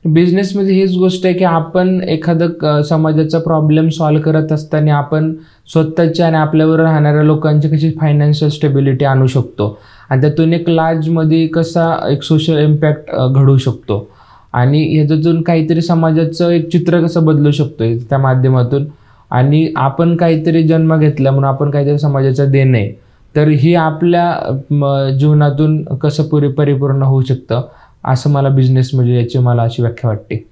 बिझनेसमध्ये हीच गोष्ट आहे की आपण एखादं समाजाचा प्रॉब्लेम सॉल्व्ह करत असताना आपण स्वतःच्या आणि आपल्याबरोबर राहणाऱ्या लोकांची कशी फायनान्शियल स्टेबिलिटी आणू शकतो आणि त्यातून एक लार्जमध्ये कसा एक सोशल इम्पॅक्ट घडवू शकतो आणि ह्याच्यातून काहीतरी समाजाचं एक चित्र कसं बदलू शकतो त्या माध्यमातून. आणि आपण काहीतरी जन्म घेतला म्हणून आपण काहीतरी समाजाचं देणं आहे, तर ही आपल्या जीवनातून कसं परिपूर्ण होऊ शकतं असं मला बिझनेस म्हणजे याची मला अशी व्याख्या वाटते.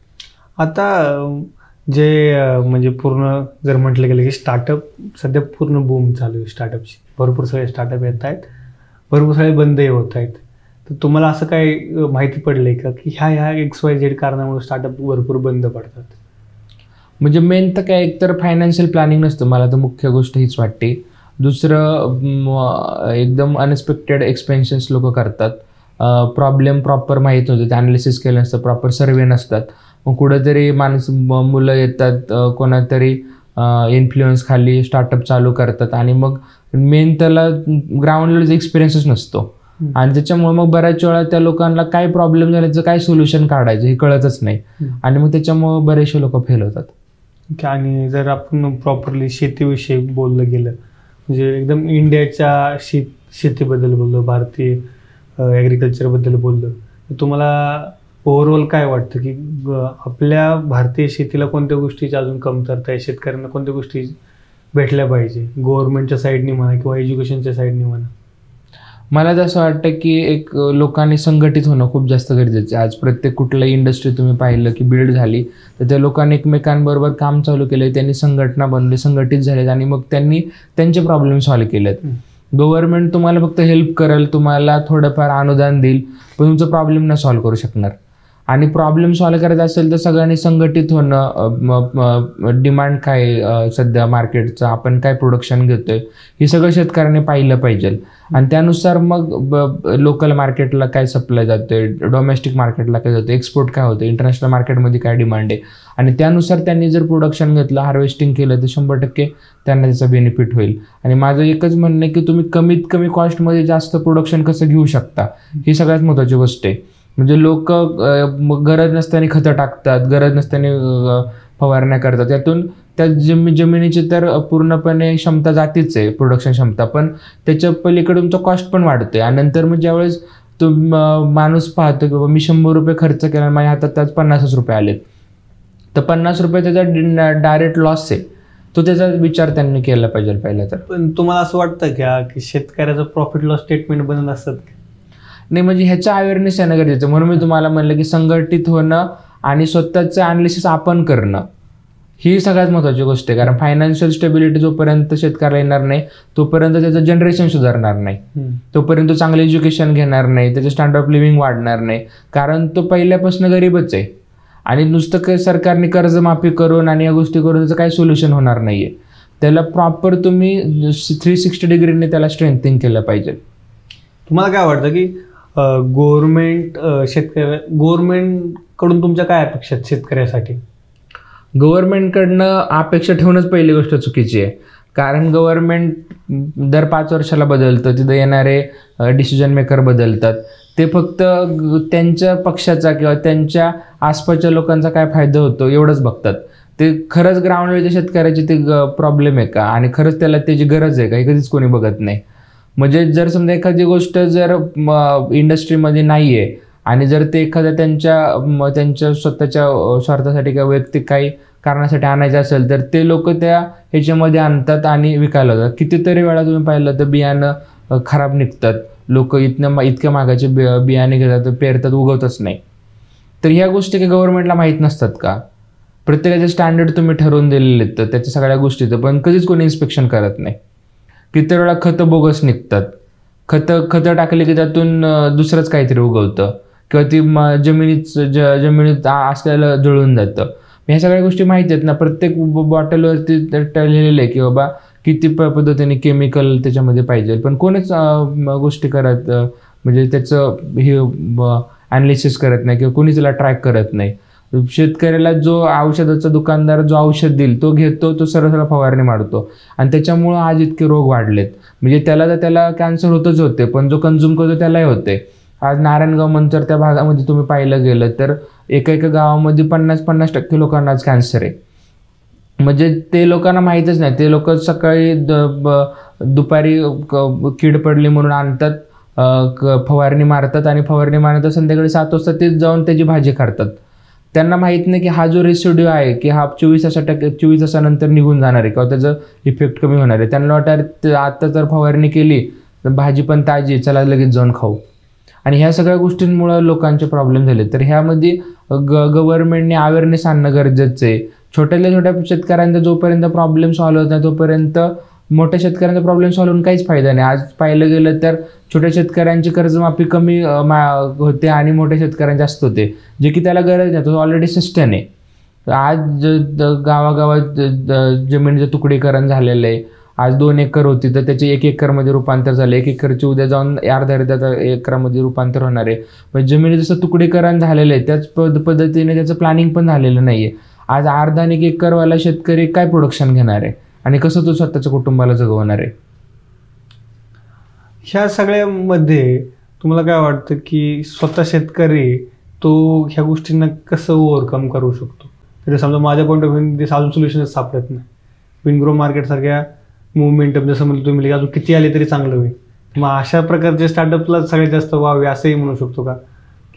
आता जे म्हणजे पूर्ण जर म्हटलं गेलं की स्टार्टअप सध्या पूर्ण बूम चालू आहे स्टार्टअपची, भरपूर सगळे स्टार्टअप येत आहेत, भरपूर सगळे बंदही होत आहेत. तर तुम्हाला असं काही माहिती पडलं का की ह्या XYZ कारणामुळे स्टार्टअप भरपूर बंद पडतात? म्हणजे मेन तर काय, एकतर फायनान्शियल प्लॅनिंग नसतं, मला तर मुख्य गोष्ट हीच वाटते. दुसरं एकदम अनएक्सपेक्टेड एक्सपेन्शन्स लोक करतात, प्रॉब्लेम प्रॉपर माहीत नव्हतं, ते ॲनालिसिस केलं नसतं, प्रॉपर सर्वे नसतात, मग कुठंतरी मुलं येतात कोणातरी इन्फ्लुएन्स खाली स्टार्टअप चालू करतात आणि मग मेन त्याला ग्राउंड लेवलचा एक्सपिरियन्सच नसतो आणि त्याच्यामुळे मग बऱ्याच वेळा त्या लोकांना काय प्रॉब्लेम झाल्याचं काय सोल्युशन काढायचं हे कळतच नाही आणि मग त्याच्यामुळे बरेचसे लोक फेल होतात. आणि जर आपण प्रॉपरली शेतीविषयी बोललं गेलं, म्हणजे एकदम इंडियाच्या शेतीबद्दल बोललो, भारतीय ॲग्रिकल्चरबद्दल बोललो, तर तुम्हाला ओव्हरऑल काय वाटतं की आपल्या भारतीय शेतीला कोणत्या गोष्टीची अजून कमतरता आहे, शेतकऱ्यांना कोणत्या गोष्टी भेटल्या पाहिजे, गव्हर्नमेंटच्या साईडनी म्हणा किंवा एज्युकेशनच्या साईडनी म्हणा? मला तर असं वाटतं की एक लोकांनी संघटित होणं खूप जास्त गरजेचं आहे. आज प्रत्येक कुठल्याही इंडस्ट्री तुम्ही पाहिलं की बिल्ड झाली तर त्या लोकांनी एकमेकांबरोबर काम चालू केलं, त्यांनी संघटना बनवली, संघटित झालेत आणि मग त्यांनी त्यांचे प्रॉब्लेम सॉल्व्ह केलेत. गव्हर्नमेंट तुम्हाला फक्त हेल्प करेल, तुम्हाला थोडंफार अनुदान देईल, पण तुमचं प्रॉब्लेम नाही सॉल्व्ह करू शकणार. आणि प्रॉब्लेम सॉल्व्ह करायचा असेल तर सगळ्यांनी संघटित होणं, डिमांड काय सध्या मार्केटचं, आपण काय प्रोडक्शन घेतोय हे सगळं शेतकऱ्यांनी पाहिलं पाहिजे. आणि त्यानुसार मग लोकल मार्केटला काय सप्लाय जातोय, डोमेस्टिक मार्केटला काय जातोय, एक्सपोर्ट काय होतं, इंटरनॅशनल मार्केटमध्ये काय डिमांड आहे, आणि त्यानुसार त्यांनी जर प्रोडक्शन घेतलं, हार्वेस्टिंग केलं तर 100% त्यांना त्याचा बेनिफिट होईल. आणि माझं एकच म्हणणं आहे की तुम्ही कमीत कमी कॉस्टमध्ये जास्त प्रोडक्शन कसं घेऊ शकता ही सगळ्यात महत्त्वाची गोष्ट आहे. म्हणजे लोक गरज नसताना खतं टाकतात, गरज नसताना फवारण्या करतात, त्यातून त्या जमिनीची तर पूर्णपणे क्षमता जातीच आहे, प्रोडक्शन क्षमता, पण त्याच्या पलीकडे तुमचा कॉस्ट पण वाढतोय. आणि नंतर मग ज्यावेळेस तो माणूस पाहतो की बाबा मी 100 रुपये खर्च केला, माझ्या हातात आज 50 रुपये आलेत, तर 50 रुपये त्याचा डायरेक्ट लॉस आहे. तो त्याचा विचार त्यांनी केला पाहिजे पहिला तर. पण तुम्हाला असं वाटतं का की शेतकऱ्याचं प्रॉफिट लॉस स्टेटमेंट बनत असतात? नाही, म्हणजे ह्याचा अवेअरनेस येणं गरजेचं. म्हणून मी तुम्हाला म्हणलं की संघटित होणं आणि स्वतःचं अनालिसिस आपण करणं ही सगळ्यात महत्त्वाची गोष्ट आहे. कारण फायनान्शियल स्टेबिलिटी जोपर्यंत शेतकऱ्याला येणार नाही तोपर्यंत त्याचं जनरेशन सुधारणार नाही, तोपर्यंत तो चांगलं एज्युकेशन घेणार नाही, त्याचं स्टँडर्ड ऑफ लिव्हिंग वाढणार नाही. कारण तो पहिल्यापासून गरीबच आहे. आणि नुसतं सरकारने कर्जमाफी करून आणि या गोष्टी करून त्याचं काही सोल्युशन होणार नाही आहे. त्याला प्रॉपर तुम्ही 360 डिग्रीने त्याला स्ट्रेंथनिंग केलं पाहिजे. तुम्हाला काय वाटतं की गव्हर्नमेंटकडून तुमच्या काय अपेक्षा आहेत शेतकऱ्यासाठी? गव्हर्नमेंटकडनं अपेक्षा ठेवणंच पहिली गोष्ट चुकीची आहे. कारण गव्हर्नमेंट दर 5 वर्षाला बदलतं, तिथं येणारे डिसिजन मेकर बदलतात. ते फक्त त्यांच्या पक्षाचा किंवा त्यांच्या आसपासच्या लोकांचा काय फायदा होतो एवढंच बघतात. ते खरंच ग्राउंडवरच्या शेतकऱ्याची ते प्रॉब्लेम आहे का आणि खरंच त्याला त्याची गरज आहे का हे कधीच कोणी बघत नाही. म्हणजे जर समजा एखादी गोष्ट जर इंडस्ट्रीमध्ये नाही आहे आणि जर ते एखाद्या त्यांच्या स्वतःच्या स्वार्थासाठी किंवा वैयक्तिक काही कारणासाठी आणायचं असेल तर ते लोक त्या ह्याच्यामध्ये आणतात आणि विकायला जातात. कितीतरी वेळा तुम्ही पाहिलं तर बियाणं खराब निघतात, लोक इतक्या महागाचे बियाणे घेतात, पेरतात, उगवतच नाही. तर ह्या गोष्टी काही गव्हर्नमेंटला माहीत नसतात का? प्रत्येकाचे स्टँडर्ड तुम्ही ठरवून दिलेले आहेत तर त्याच्या सगळ्या गोष्टीचं पण कधीच कोणी इन्स्पेक्शन करत नाही. किती वेळा खतं बोगस निघतात, खतं टाकली की त्यातून दुसरंच काहीतरी उगवतं किंवा ती जमिनीत असलेलं जळून जातं. ह्या सगळ्या गोष्टी माहिती आहेत ना. प्रत्येक बॉटलवरती लिहिलेलं आहे की बाबा किती पद्धतीने केमिकल त्याच्यामध्ये पाहिजे, पण कोणीच गोष्टी करत म्हणजे त्याचं हे ॲनालिसिस करत नाही किंवा कोणी त्याला ट्रॅक करत नाही. शेतकऱ्याला जो औषधाचा दुकानदार जो औषध देईल तो घेतो, तो सरळ फवारणी मारतो आणि त्याच्यामुळं आज इतके रोग वाढलेत. म्हणजे त्याला कॅन्सर होतच होते, पण जो कंझ्युम करतो त्यालाही होते. आज नारायणगाव मंचर त्या भागामध्ये तुम्ही पाहिलं गेलं तर एका गावामध्ये 50% लोकांना आज कॅन्सर आहे. म्हणजे ते लोकांना माहीतच नाही. ते लोक सकाळी दुपारी कीड पडली म्हणून आणतात, फवारणी मारतात आणि फवारणी मारतात संध्याकाळी 7 वाजता तेच जाऊन त्याची भाजी काढतात. त्यांना माहीत नाही की हा जो रेसिड्यू आहे की हा 24 तासानंतर निघून जाणार आहे किंवा त्याचं इफेक्ट कमी होणार आहे. त्यांना वाटतं आता जर फवारणी केली तर भाजी पण ताजी, चला लगेच जाऊन खाऊ. आणि ह्या सगळ्या गोष्टींमुळे लोकांचे प्रॉब्लेम झाले. तर ह्यामध्ये गव्हर्नमेंटने अवेअरनेस आणणं गरजेचं आहे. छोट्या शेतकऱ्यांचा जोपर्यंत प्रॉब्लेम सॉल्व्ह होत नाही तोपर्यंत मोठ्या शेतकऱ्यांचा प्रॉब्लेम सॉल्व्ह होऊन काहीच फायदा नाही. आज पाहिलं गेलं तर छोट्या शेतकऱ्यांची कर्जमाफी कमी होते आणि मोठ्या शेतकऱ्यांचे जास्त होते, जे की त्याला गरज नाही, तो ऑलरेडी सिस्टम आहे. आज गावागावात जमिनीचं तुकडीकरण झालेलं आहे. आज 2 एकर होती तर त्याचे 1 एकरमध्ये रूपांतर झालं, 1 एकरची उद्या जाऊन अर्ध्या एकरामध्ये रूपांतर होणार आहे. पण जमिनीचं जसं तुकडीकरण झालेलं आहे त्याच पद्धतीने त्याचं प्लॅनिंग पण झालेलं नाही आहे. आज अर्धा आणि 1 एकरवाला शेतकरी काय प्रोडक्शन घेणार आहे आणि कसं तो स्वतःच्या कुटुंबाला जगवणार आहे? ह्या सगळ्यामध्ये तुम्हाला काय वाटतं की स्वतः शेतकरी तो ह्या गोष्टींना कसं ओव्हरकम करू शकतो? तरी समजा माझ्या पॉईंट ऑफ व्ह्यू ते अजून सोल्युशनच सापडत नाही. विनग्रो मार्केटसारख्या मुवमेंटम जसं म्हणलं तुम्ही अजून किती आले तरी चांगलं होईल. मग अशा प्रकारचे स्टार्टअपला सगळ्यात जास्त व्हावे असंही म्हणू शकतो का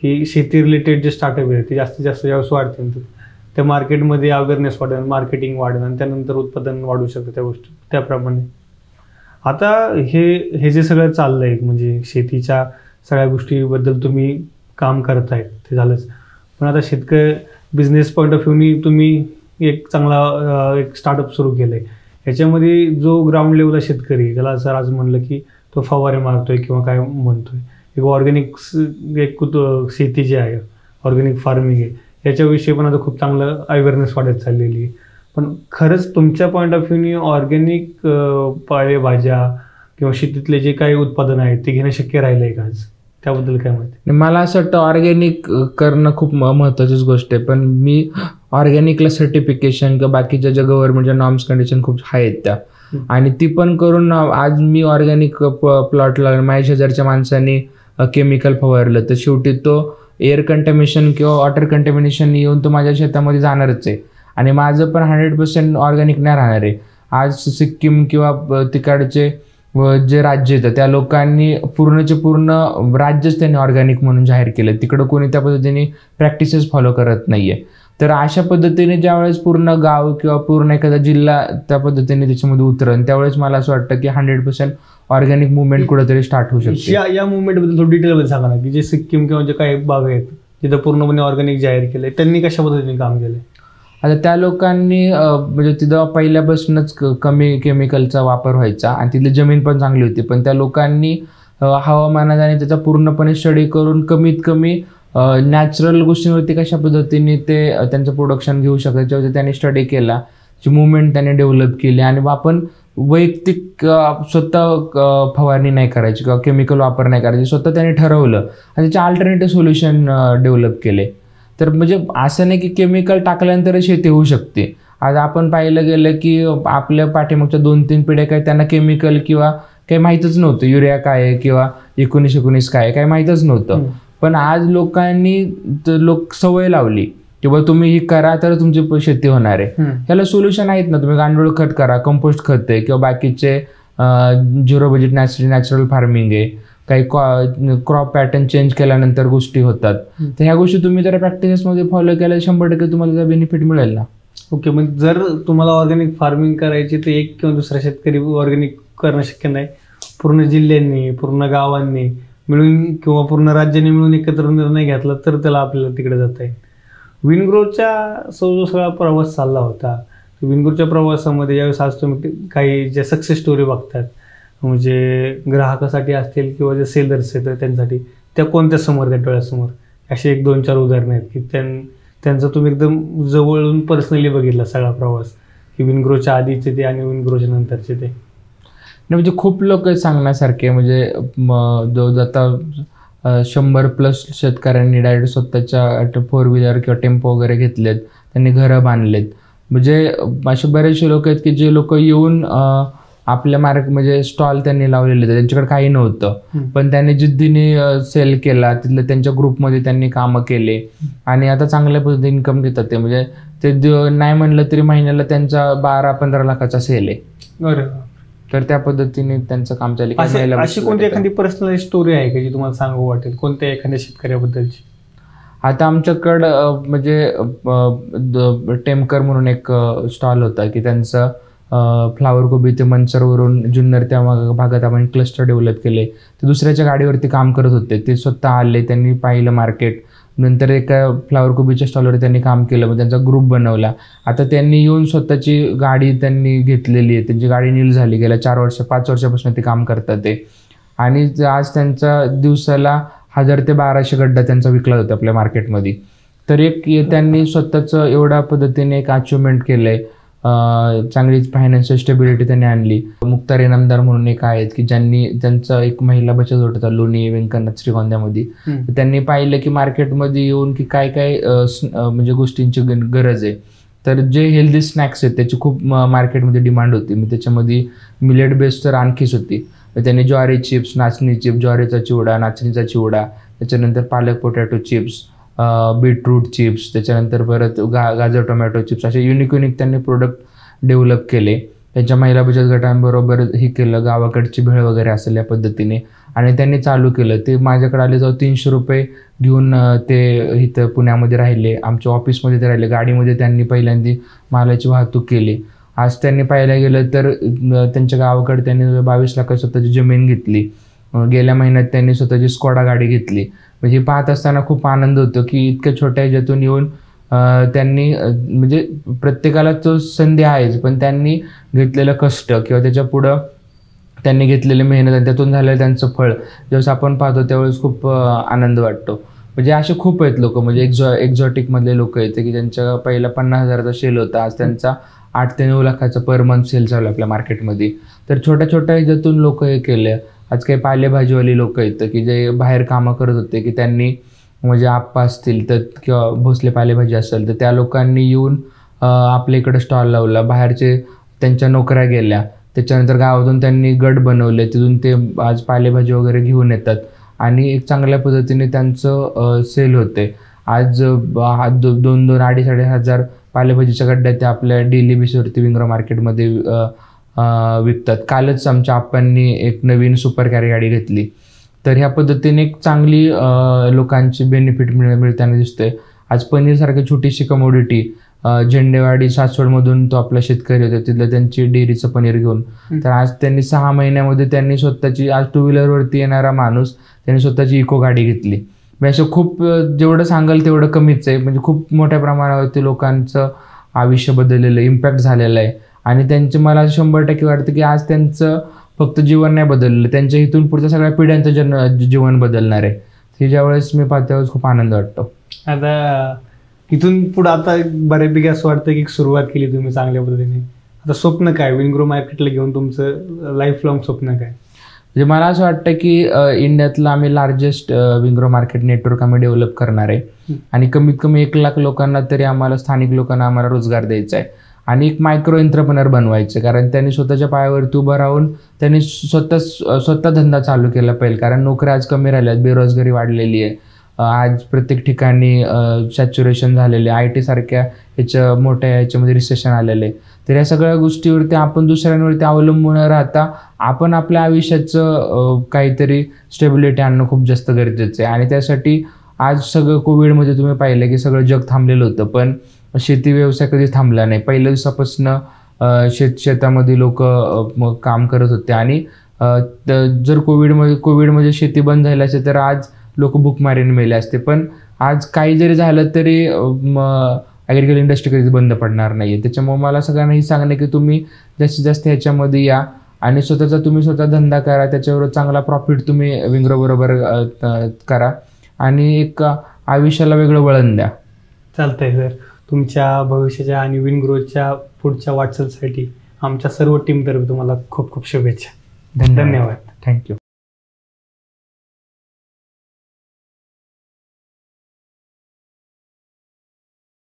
की शेती रिलेटेड जे स्टार्टअप आहे ते जास्तीत जास्त ज्यावेळेस वाढतील त्या मार्केटमध्ये अवेअरनेस वाढेल, मार्केटिंग वाढेल आणि त्यानंतर उत्पादन वाढू शकतं त्या गोष्टी. त्याप्रमाणे आता हे जे सगळं चाललं आहे म्हणजे शेतीच्या सगळ्या गोष्टीबद्दल तुम्ही काम करतायत ते झालंच, पण आता शेतकरी बिझनेस पॉईंट ऑफ व्ह्यूनी तुम्ही एक चांगला एक स्टार्टअप सुरू केलं आहे. ह्याच्यामध्ये जो ग्राउंड लेवलला शेतकरी त्याला जर आज म्हणलं की तो फवारे मारतोय किंवा काय म्हणतोय, एक ऑर्गॅनिक एक शेती जी आहे ऑर्गॅनिक फार्मिंग आहे, याच्याविषयी पण आता खूप चांगलं अवेअरनेस वाढत चाललेली आहे. पण खरंच तुमच्या पॉईंट ऑफ व्ह्यूनी ऑर्गॅनिक पालेभाज्या किंवा शेतीतले जे काही उत्पादन आहेत ते घेणं शक्य राहिलं आहे का आज? त्याबद्दल काय माहिती? मला असं वाटतं ऑर्गॅनिक करणं खूप महत्त्वाचीच गोष्ट आहे, पण मी ऑर्गॅनिकला सर्टिफिकेशन किंवा बाकीच्या ज्या गव्हर्नमेंटच्या नॉर्म्स कंडिशन खूप आहेत त्या, आणि ती पण करून आज मी ऑर्गॅनिक प्लॉटला माझ्या शेजारच्या माणसांनी केमिकल फवारलं तर शेवटी तो एअर कंटॅमिनेशन किंवा वॉटर कंटॅमिनेशन येऊन तो माझ्या शेतामध्ये जाणारच आहे, आणि माझं पण 100% ऑर्गॅनिक नाही राहणार आहे. आज सिक्कीम किंवा तिकडचे जे राज्य येतं त्या लोकांनी पूर्णचे पूर्ण राज्यच त्यांनी ऑर्गॅनिक म्हणून जाहीर केलं. तिकडं कोणी त्या पद्धतीने प्रॅक्टिसेस फॉलो करत नाहीये. तर अशा पद्धतीने ज्यावेळेस पूर्ण गाव किंवा पूर्ण एखादा जिल्हा त्या पद्धतीने त्याच्यामध्ये उतरण, त्यावेळेस मला असं वाटतं की 100% ऑर्गॅनिक मुवमेंट कुठेतरी स्टार्ट होऊ शकते. या मुवमेंटबद्दल थोडं डिटेलमध्ये सांगा ना, की जे सिक्कीम किंवा जे काही भाग आहेत जिथं पूर्णपणे ऑर्गॅनिक जाहीर केलंय त्यांनी कशा पद्धतीने काम केलंय? आता त्या लोकांनी म्हणजे तिथं पहिल्यापासूनच कमी केमिकलचा वापर व्हायचा आणि तिथली जमीन पण चांगली होती, पण त्या लोकांनी हवामानात आणि त्याचा पूर्णपणे स्टडी करून कमीत कमी नॅचरल गोष्टींवरती कशा पद्धतीने ते त्यांचं प्रोडक्शन घेऊ शकतात याच्यावरती त्यांनी स्टडी केला, जी मुवमेंट त्यांनी डेव्हलप केली. आणि आपण वैयक्तिक स्वतः फवारणी नाही करायची किंवा केमिकल वापर नाही करायची, स्वतः त्यांनी ठरवलं आणि त्याचे अल्टरनेटिव्ह सोल्युशन डेव्हलप केले. तर म्हणजे असं नाही की केमिकल टाकल्यानंतर शेती होऊ शकते. आज आपण पाहिलं गेलं की आपल्या पाठीमागच्या 2-3 पिढ्या काही त्यांना केमिकल किंवा काही माहीतच नव्हतं, युरिया काय आहे किंवा 1919 काय आहे काही माहीतच नव्हतं. पण आज लोकांनी सवय लावली किंवा तुम्ही ही करा तर तुमची शेती होणार आहे. ह्याला सोल्युशन आहेत ना, तुम्ही गांडूळ खत करा, कंपोस्ट खत आहे किंवा बाकीचे झिरो बजेट नॅचरल फार्मिंग आहे, काही क्रॉप पॅटर्न चेंज केल्यानंतर गोष्टी होतात. तर ह्या गोष्टी तुम्ही जर प्रॅक्टिसमध्ये फॉलो केल्या 100% तुम्हाला त्याचा बेनिफिट मिळेल ना. ओके, मग जर तुम्हाला ऑर्गॅनिक फार्मिंग करायची तर एक किंवा दुसरा शेतकरी ऑर्गॅनिक करणं शक्य नाही, पूर्ण जिल्ह्यांनी पूर्ण गावांनी मिळून किंवा पूर्ण राज्यांनी मिळून एकत्र निर्णय घेतला तर त्याला आपल्याला तिकडे जाता येईल. विनग्रोचा जो सगळा प्रवास चालला होता, विनग्रोच्या प्रवासामध्ये ज्यावेळेस आज तुम्ही काही ज्या सक्सेस स्टोरी बघतात, म्हणजे ग्राहकासाठी असतील किंवा जे सेलर्स आहेत त्यांच्यासाठी, त्या कोणत्या समोर त्या डोळ्यासमोर असे 1-2-4 उदाहरणं आहेत की त्यांचं तुम्ही एकदम जवळून पर्सनली बघितला सगळा प्रवास, की विनग्रोच्या आधीचे ते आणि विनग्रोच्या नंतरचे ते? म्हणजे खूप लोक सांगण्यासारखे, म्हणजे जो आता 100+ शेतकऱ्यांनी डायरेक्ट स्वतःच्या 4 व्हीलर किंवा टेम्पो वगैरे घेतलेत, त्यांनी घरं बांधलेत. म्हणजे असे बरेचसे लोक आहेत की जे लोक येऊन आपल्या म्हणजे स्टॉल त्यांनी लावलेले होते, त्यांच्याकडे काही नव्हतं, पण त्यांनी जिद्दीने सेल केला, तिथलं त्यांच्या ग्रुपमध्ये त्यांनी कामं केले आणि आता चांगल्या पद्धतीने इन्कम घेतात ते. म्हणजे ते नाही म्हणलं तरी महिन्याला त्यांचा 12-15 लाखाचा सेल आहे. तर त्या पद्धतीने त्यांचं काम चालू. अशी कोणती एखादी पर्सनल स्टोरी आहे का जी तुम्हाला सांगू वाटेल, कोणत्या एखाद्या शेतकऱ्याबद्दलची? आता आमच्याकडं म्हणजे टेमकर म्हणून एक स्टॉल होता की त्यांचं फ्लावर कोबी ते मनसरवरून जुन्नर त्या भागात आपण क्लस्टर डेव्हलप केले. ते दुसऱ्याच्या गाडीवरती काम करत होते, ते स्वतः आले, त्यांनी पाहिलं मार्केट, नंतर एका फ्लावर कोबीच्या स्टॉलवर त्यांनी काम केलं, मग त्यांचा ग्रुप बनवला. आता त्यांनी येऊन स्वतःची गाडी त्यांनी घेतलेली आहे, त्यांची गाडी नील झाली, गेल्या 5 वर्षापासून ते काम करतात ते. आणि आज त्यांचा दिवसाला 1000 ते 1200 गड्डा त्यांचा विकला जातो आपल्या मार्केटमध्ये. तर एक त्यांनी स्वतःचं एवढ्या पद्धतीने एक अचिव्हमेंट केलंय, चांगलीच फायनान्शियल स्टेबिलिटी त्यांनी आणली. मुक्तार इनामदार म्हणून एक आहेत की ज्यांनी त्यांचा एक महिला बचत गट होता लोणी व्यंकनाथ श्रीगोंद्यामध्ये. त्यांनी पाहिलं की मार्केटमध्ये येऊन की काय काय म्हणजे गोष्टींची गरज आहे. तर जे हेल्दी स्नॅक्स आहेत त्याची खूप मार्केटमध्ये डिमांड होती. मग त्याच्यामध्ये मिलेट बेस्ड तर आणखीच होती. त्यांनी ज्वारी चिप्स, नाचणी चिप्स, ज्वारीचा चिवडा, नाचणीचा चिवडा, त्याच्यानंतर पालक पोटॅटो चिप्स, बीटरूट चिप्स, त्याच्यानंतर परत गाजर टोमॅटो चिप्स, असे युनिक त्यांनी प्रोडक्ट डेव्हलप केले. त्यांच्या महिला बचत गटांबरोबर हे केलं, गावाकडची भेळ वगैरे असेल या पद्धतीने, आणि त्यांनी चालू केलं. ते माझ्याकडे आले जाऊ 300 रुपये घेऊन ते इथं पुण्यामध्ये राहिले, आमच्या ऑफिसमध्ये ते राहिले, गाडीमध्ये त्यांनी पहिल्यांदा मालाची वाहतूक केली. आज त्यांनी पाहायला गेलं तर त्यांच्या गावाकडे त्यांनी 22 लाखाची स्वतःची जमीन घेतली. गेल्या महिन्यात त्यांनी स्वतःची स्कोडा गाडी घेतली. म्हणजे पाहत असताना खूप आनंद होतो की इतक्या छोट्या ह्याच्यातून येऊन त्यांनी म्हणजे प्रत्येकाला तो संधी आहेच, पण त्यांनी घेतलेलं कष्ट किंवा त्याच्या पुढं त्यांनी घेतलेली मेहनत आणि त्यातून झालेलं त्यांचं फळ ज्यावेळेस आपण पाहतो त्यावेळेस खूप आनंद वाटतो. म्हणजे असे खूप आहेत लोक, म्हणजे एक्झॉटिक मधले लोक आहेत की ज्यांच्या पहिला 50,000चा सेल होता, आज त्यांचा 8 ते 9 लाखाचा पर मंथ सेल चालू आहे आपल्या मार्केटमध्ये. तर छोट्या छोट्या ह्याच्यातून लोक हे केले. आज काही पालेभाजीवाली लोक आहेत की जे बाहेर कामं करत होते, की त्यांनी म्हणजे आप्पा असतील तर किंवा भोसले पालेभाजी असेल तर त्या लोकांनी येऊन आपल्या इकडे स्टॉल लावला. बाहेरचे त्यांच्या नोकऱ्या गेल्या, त्याच्यानंतर गावातून त्यांनी गट बनवले, तिथून ते आज पालेभाजी वगैरे घेऊन येतात आणि एक चांगल्या पद्धतीने त्यांचं सेल होते. आज 2,000, 2,500 पालेभाजीच्या गड्ड्या त्या आपल्या डेली बेसिसवरती विंग्रो मार्केटमध्ये विकतात. कालच आमच्या आप्पांनी एक नवीन सुपर कॅरी गाडी घेतली. तर ह्या पद्धतीने एक चांगली लोकांची बेनिफिट मिळताना दिसतोय. आज पनीरसारखी छोटीशी कमोडिटी झेंडेवाडी सासवडमधून तो आपला शेतकरी होता, तिथलं त्यांची डेअरीचं पनीर घेऊन, तर आज त्यांनी 6 महिन्यामध्ये त्यांनी स्वतःची, आज 2 व्हीलरवरती येणारा माणूस त्यांनी स्वतःची इको गाडी घेतली. असं खूप जेवढं सांगाल तेवढं कमीच आहे. म्हणजे खूप मोठ्या प्रमाणावरती लोकांचं आयुष्य बदललेलं, इम्पॅक्ट झालेलं आहे. आणि त्यांचे मला 100% वाटतं की आज त्यांचं फक्त जीवन नाही बदललं, त्यांच्या इथून पुढच्या सगळ्या पिढ्यांचं जीवन बदलणार आहे. हे ज्यावेळेस मी पाहतो त्यावेळेस खूप आनंद वाटतो. आता इथून पुढे आता बऱ्यापैकी असं वाटतं की सुरुवात केली तुम्ही चांगल्या पद्धतीने. आता स्वप्न काय विंग्रो मार्केटला घेऊन, तुमचं लाईफ लॉंग स्वप्न काय? म्हणजे मला असं वाटतं की इंडियातलं आम्ही लार्जेस्ट विंग्रो मार्केट नेटवर्क आम्ही डेव्हलप करणार आहे आणि कमीत कमी 1 लाख लोकांना तरी आम्हाला, स्थानिक लोकांना आम्हाला रोजगार द्यायचा आहे आणि एक मायक्रो एंटरप्रेनर बनवायचं. कारण त्यांनी स्वतःच्या पायावरती उभं राहून त्यांनी स्वतः धंदा चालू केला पाहिजे. कारण नोकऱ्या आज कमी राहिल्यात, बेरोजगारी वाढलेली आहे. आज प्रत्येक ठिकाणी सॅच्युरेशन झालेले, IT सारख्या मोठ्या ह्याच्यामध्ये रिसेशन आलेलं आहे. तर या सगळ्या गोष्टीवरती आपण दुसऱ्यांवरती अवलंबून राहता आपण आपल्या आयुष्याचं काहीतरी स्टेबिलिटी आणणं खूप जास्त गरजेचं आहे. आणि त्यासाठी आज सगळं कोविडमध्ये तुम्ही पाहिलं की सगळं जग थांबलेलं होतं, पण शेती व्यवसाय कधीच थांबला नाही. पहिल्या दिवसापासून शेतामध्ये लोक काम करत होते आणि जर कोविडमध्ये शेती बंद झाली असते तर आज लोक भूकमारीने मेले असते. पण आज काही जरी झालं तरी ॲग्रिकल्चर इंडस्ट्री कधीच बंद पडणार नाही आहे. त्याच्यामुळे मला सगळ्यांना ही सांगणं की तुम्ही जास्तीत जास्त ह्याच्यामध्ये या आणि तुम्ही स्वतः धंदा करा, त्याच्यावर चांगला प्रॉफिट तुम्ही विंग्रो बरोबर करा आणि एक आयुष्याला वेगळं वळण द्या. चालतंय सर. तुमच्या भविष्याच्या आणि विंग्रोच्या पुढच्या वाटचालीसाठी आमच्या सर्व टीमतर्फे तुम्हाला खूप खूप शुभेच्छा. धन्यवाद. थँक्यू.